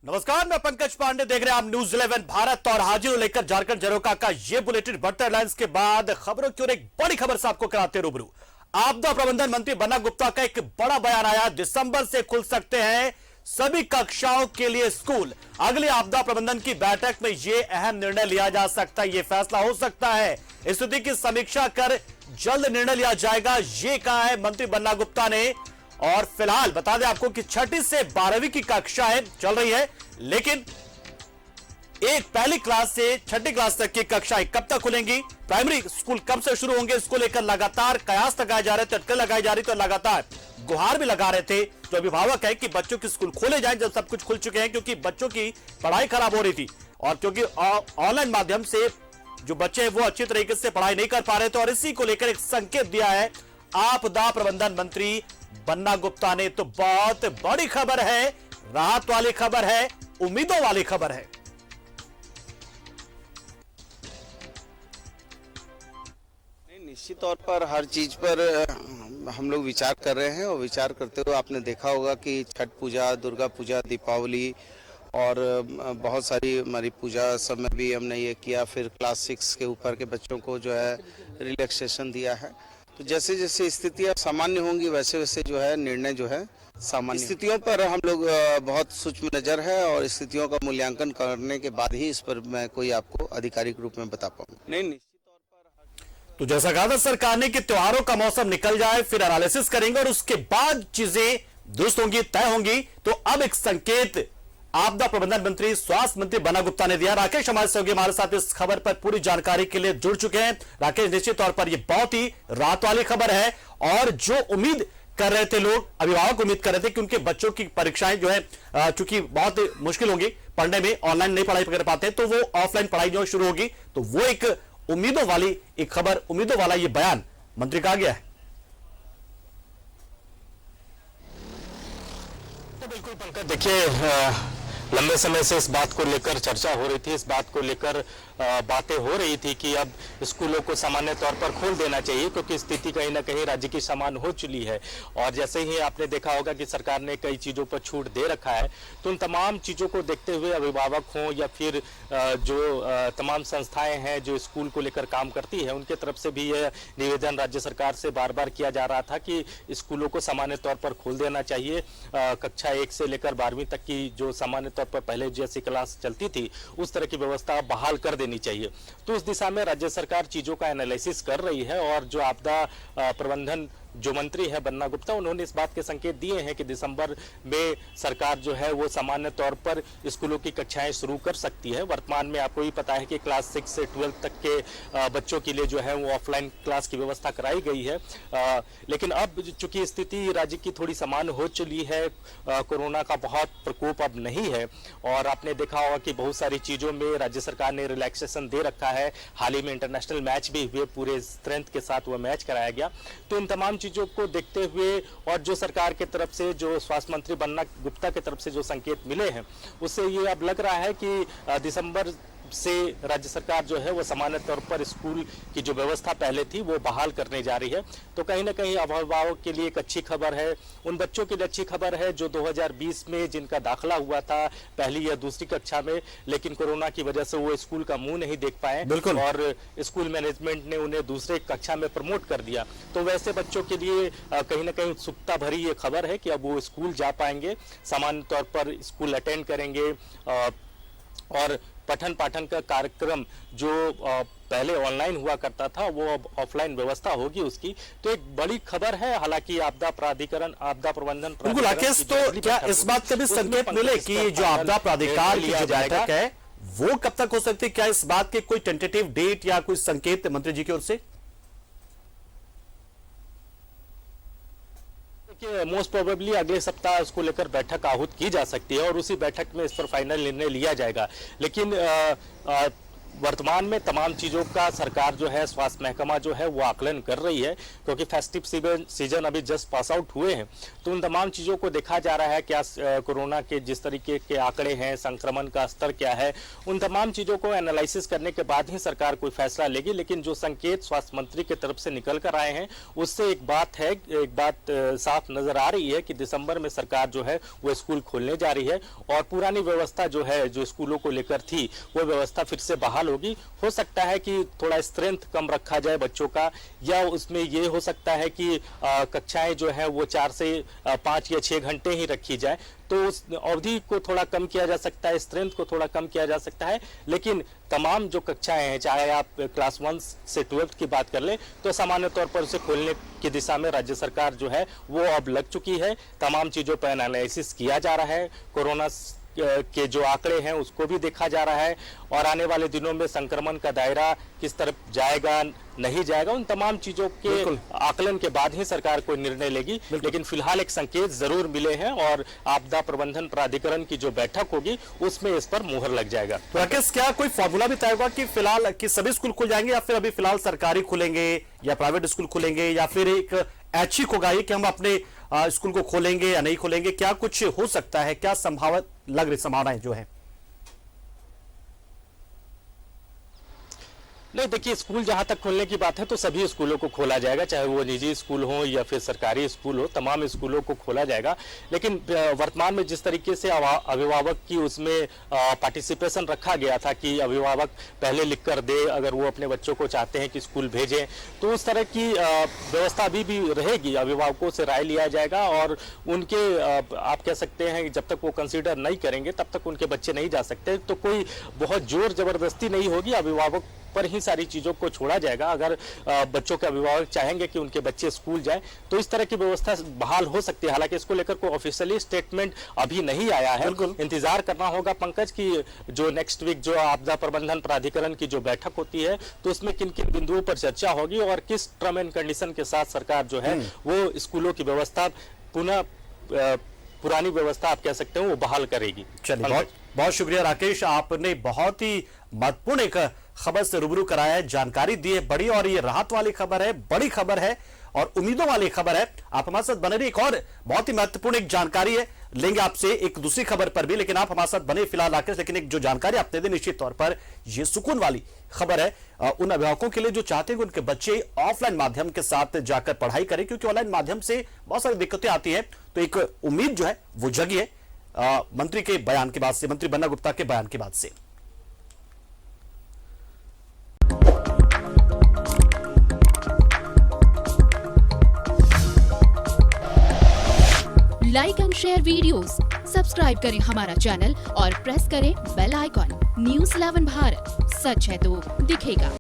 नमस्कार, मैं पंकज पांडे, देख रहे हैं आप न्यूज 11 भारत और हाजिर लेकर झारखंड झरोका का ये बुलेटिन। बढ़ते हेडलाइंस के बाद खबरों की ओर एक बड़ी खबर से आपको कराते रूबरू। आपदा प्रबंधन मंत्री बन्ना गुप्ता का एक बड़ा बयान आया। दिसंबर से खुल सकते हैं सभी कक्षाओं के लिए स्कूल। अगली आपदा प्रबंधन की बैठक में यह अहम निर्णय लिया जा सकता है, यह फैसला हो सकता है। स्थिति की समीक्षा कर जल्द निर्णय लिया जाएगा, यह कहा है मंत्री बन्ना गुप्ता ने। और फिलहाल बता दें आपको कि 6ठी से 12वीं की कक्षाएं चल रही है, लेकिन पहली क्लास से 6ठी क्लास तक की कक्षाएं कब तक खुलेंगी, प्राइमरी स्कूल कब से शुरू होंगे, इसको लेकर लगातार कयास लगाए जा रहे थे, अटकल लगाई जा रही थी और लगातार गुहार भी लगा रहे थे जो अभिभावक है कि बच्चों के स्कूल खोले जाएं जब सब कुछ खुल चुके हैं, क्योंकि बच्चों की पढ़ाई खराब हो रही थी और क्योंकि ऑनलाइन माध्यम से जो बच्चे हैं वो अच्छी तरीके से पढ़ाई नहीं कर पा रहे थे। और इसी को लेकर एक संकेत दिया है आपदा प्रबंधन मंत्री बन्ना गुप्ता ने। तो बहुत बड़ी खबर है, राहत वाली खबर है, उम्मीदों वाली खबर है। निश्चित तौर पर हर चीज पर हम लोग विचार कर रहे हैं और विचार करते हुए आपने देखा होगा कि छठ पूजा, दुर्गा पूजा, दीपावली और बहुत सारी हमारी पूजा सब में भी हमने ये किया। फिर क्लास 6 के ऊपर के बच्चों को जो है रिलैक्सेशन दिया है। तो जैसे जैसे स्थितियाँ सामान्य होंगी वैसे वैसे जो है निर्णय जो है सामान्य स्थितियों पर हम लोग बहुत सूक्ष्म नजर है और स्थितियों का मूल्यांकन करने के बाद ही इस पर मैं कोई आपको आधिकारिक रूप में बता पाऊंगा। नहीं, तो जैसा कहा था सरकार ने कि त्योहारों का मौसम निकल जाए फिर एनालिसिस करेंगे और उसके बाद चीजें दुरुस्त होंगी, तय होंगी। तो अब एक संकेत आपदा प्रबंधन मंत्री, स्वास्थ्य मंत्री बन्ना गुप्ता ने दिया। राकेश हमारे सहयोगी हमारे साथ इस खबर पर पूरी जानकारी के लिए जुड़ चुके हैं। राकेश, निश्चित तौर पर यह बहुत ही राहत वाली खबर है और जो उम्मीद कर रहे थे लोग, अभिभावक उम्मीद कर रहे थे कि उनके बच्चों की परीक्षाएं जो है चूंकि बहुत मुश्किल होंगी पढ़ने में, ऑनलाइन नहीं पढ़ाई कर पाते, तो वो ऑफलाइन पढ़ाई जो शुरू होगी। तो वो एक उम्मीदों वाली एक खबर, उम्मीदों वाला ये बयान मंत्री का आ गया है। तो बिल्कुल पंकज, देखिए लंबे समय से इस बात को लेकर चर्चा हो रही थी, इस बात को लेकर बातें हो रही थी कि अब स्कूलों को सामान्य तौर पर खोल देना चाहिए, क्योंकि स्थिति कहीं ना कहीं राज्य की समान हो चुकी है। और जैसे ही आपने देखा होगा कि सरकार ने कई चीज़ों पर छूट दे रखा है, तो उन तमाम चीज़ों को देखते हुए अभिभावक हों या फिर जो तमाम संस्थाएं हैं जो स्कूल को लेकर काम करती है, उनके तरफ से भी यह निवेदन राज्य सरकार से बार बार किया जा रहा था कि स्कूलों को सामान्य तौर पर खोल देना चाहिए। कक्षा 1 से लेकर 12वीं तक की जो सामान्य तौर पर पहले जैसी क्लास चलती थी उस तरह की व्यवस्था बहाल कर देनी चाहिए। तो उस दिशा में राज्य सरकार चीजों का एनालिसिस कर रही है और जो आपदा प्रबंधन जो मंत्री है बन्ना गुप्ता, उन्होंने इस बात के संकेत दिए हैं कि दिसंबर में सरकार जो है वो सामान्य तौर पर स्कूलों की कक्षाएं शुरू कर सकती है। वर्तमान में आपको ही पता है कि क्लास 6 से 12 तक के बच्चों के लिए जो है वो ऑफलाइन क्लास की व्यवस्था कराई गई है। लेकिन अब चूंकि स्थिति राज्य की थोड़ी समान हो चुकी है, कोरोना का बहुत प्रकोप अब नहीं है और आपने देखा होगा कि बहुत सारी चीज़ों में राज्य सरकार ने रिलैक्सेशन दे रखा है। हाल ही में इंटरनेशनल मैच भी हुए, पूरे स्ट्रेंथ के साथ वह मैच कराया गया। तो इन तमाम चीजों को देखते हुए और जो सरकार की तरफ से, जो स्वास्थ्य मंत्री बन्ना गुप्ता की तरफ से जो संकेत मिले हैं, उससे ये अब लग रहा है कि दिसंबर से राज्य सरकार जो है वो सामान्य तौर पर स्कूल की जो व्यवस्था पहले थी वो बहाल करने जा रही है। तो कहीं ना कहीं अभिभावकों के लिए एक अच्छी खबर है, उन बच्चों के लिए अच्छी खबर है जो 2020 में जिनका दाखिला हुआ था पहली या दूसरी कक्षा में, लेकिन कोरोना की वजह से वो स्कूल का मुंह नहीं देख पाए और स्कूल मैनेजमेंट ने उन्हें दूसरे कक्षा में प्रमोट कर दिया। तो वैसे बच्चों के लिए कहीं ना कहीं उत्सुकता भरी ये खबर है कि अब वो स्कूल जा पाएंगे, सामान्य तौर पर स्कूल अटेंड करेंगे और पठन पाठन का कार्यक्रम जो पहले ऑनलाइन हुआ करता था वो अब ऑफलाइन व्यवस्था होगी उसकी। तो एक बड़ी खबर है। हालांकि आपदा प्राधिकरण, आपदा प्रबंधन राकेश, तो क्या इस बात का भी संकेत मिले कि जो आपदा प्राधिकार की जो बैठक है वो कब तक हो सकती है? क्या इस बात के कोई टेंटेटिव डेट या कोई संकेत मंत्री जी की ओर से? मोस्ट प्रोबेबली अगले सप्ताह उसको लेकर बैठक आहूत की जा सकती है और उसी बैठक में इस पर फाइनल निर्णय लिया जाएगा। लेकिन वर्तमान में तमाम चीज़ों का सरकार जो है, स्वास्थ्य महकमा जो है वो आकलन कर रही है, क्योंकि फेस्टिव सीजन अभी जस्ट पास आउट हुए हैं। तो उन तमाम चीज़ों को देखा जा रहा है, क्या कोरोना के जिस तरीके के आंकड़े हैं, संक्रमण का स्तर क्या है, उन तमाम चीज़ों को एनालिसिस करने के बाद ही सरकार कोई फैसला लेगी। लेकिन जो संकेत स्वास्थ्य मंत्री की तरफ से निकल कर आए हैं, उससे एक बात साफ नजर आ रही है कि दिसंबर में सरकार जो है वो स्कूल खोलने जा रही है और पुरानी व्यवस्था जो है, जो स्कूलों को लेकर थी, वो व्यवस्था फिर से बहाल होगी। हो सकता है कि थोड़ा स्ट्रेंथ कम रखा जाए बच्चों का, या उसमें ये हो सकता है कि कक्षाएं जो है वो 4 से 5 या 6 घंटे ही रखी जाए, तो उस अवधि को थोड़ा कम किया जा सकता है, स्ट्रेंथ को थोड़ा कम किया जा सकता है। लेकिन तमाम जो कक्षाएं हैं, चाहे आप क्लास 1 से 12th की बात कर लें, तो सामान्य तौर पर उसे खोलने की दिशा में राज्य सरकार जो है वो अब लग चुकी है। तमाम चीज़ों पर एनालिसिस किया जा रहा है, कोरोना के जो आंकड़े हैं उसको भी देखा जा रहा है, और आने वाले दिनों में संक्रमण का दायरा किस तरफ जाएगा, नहीं जाएगा, उन तमाम चीजों के आकलन के बाद ही सरकार कोई निर्णय लेगी। लेकिन फिलहाल एक संकेत जरूर मिले हैं और आपदा प्रबंधन प्राधिकरण की जो बैठक होगी उसमें इस पर मुहर लग जाएगा। तो राकेश, क्या कोई फॉर्मूला भी तय होगा कि फिलहाल कि सभी स्कूल खुल जाएंगे, या फिर अभी फिलहाल सरकारी खुलेंगे या प्राइवेट स्कूल खुलेंगे, या फिर एक ऐच्छिक होगा कि हम अपने स्कूल को खोलेंगे या नहीं खोलेंगे? क्या कुछ हो सकता है, क्या संभावनाएं जो है? नहीं, देखिए, स्कूल जहां तक खोलने की बात है तो सभी स्कूलों को खोला जाएगा, चाहे वो निजी स्कूल हो या फिर सरकारी स्कूल हो, तमाम स्कूलों को खोला जाएगा। लेकिन वर्तमान में जिस तरीके से अभिभावक की उसमें पार्टिसिपेशन रखा गया था कि अभिभावक पहले लिख कर दे अगर वो अपने बच्चों को चाहते हैं कि स्कूल भेजें, तो उस तरह की व्यवस्था अभी भी रहेगी। अभिभावकों से राय लिया जाएगा और उनके आप कह सकते हैं जब तक वो कंसिडर नहीं करेंगे तब तक उनके बच्चे नहीं जा सकते। तो कोई बहुत जोर जबरदस्ती नहीं होगी, अभिभावक पर ही सारी चीजों को छोड़ा जाएगा। अगर बच्चों के अभिभावक चाहेंगे कि उनके बच्चे स्कूल जाएं तो इस तरह की व्यवस्था बहाल हो सकती है। हालांकि इसको लेकर कोई ऑफिशियली स्टेटमेंट अभी नहीं आया है, इंतजार करना होगा पंकज की जो नेक्स्ट वीक जो आपदा प्रबंधन प्राधिकरण की जो बैठक होती है तो उसमें किन किन बिंदुओं पर चर्चा होगी और किस टर्म एंड कंडीशन के साथ सरकार जो है वो स्कूलों की व्यवस्था पुनः पुरानी व्यवस्था आप कह सकते हैं वो बहाल करेगी। चलिए, बहुत बहुत शुक्रिया राकेश, आपने बहुत ही महत्वपूर्ण एक खबर से रूबरू कराया है, जानकारी दी है बड़ी, और ये राहत वाली खबर है, बड़ी खबर है और उम्मीदों वाली खबर है। आप हमारे साथ बने रहिए, एक और बहुत ही महत्वपूर्ण एक जानकारी है, लेंगे आपसे एक दूसरी खबर पर भी, लेकिन आप हमारे साथ बने फिलहाल राकेश। लेकिन एक जो जानकारी आपने दी निश्चित तौर पर ये सुकून वाली खबर है उन अभिभावकों के लिए जो चाहते हैं कि उनके बच्चे ऑफलाइन माध्यम के साथ जाकर पढ़ाई करें, क्योंकि ऑनलाइन माध्यम से बहुत सारी दिक्कतें आती हैं। तो एक उम्मीद जो है वो जगी है मंत्री के बयान के बाद से, मंत्री बन्ना गुप्ता के बयान के बाद से। Like and share videos, subscribe करें हमारा चैनल और प्रेस करें बेल आइकॉन। न्यूज़ 11 भारत, सच है तो दिखेगा।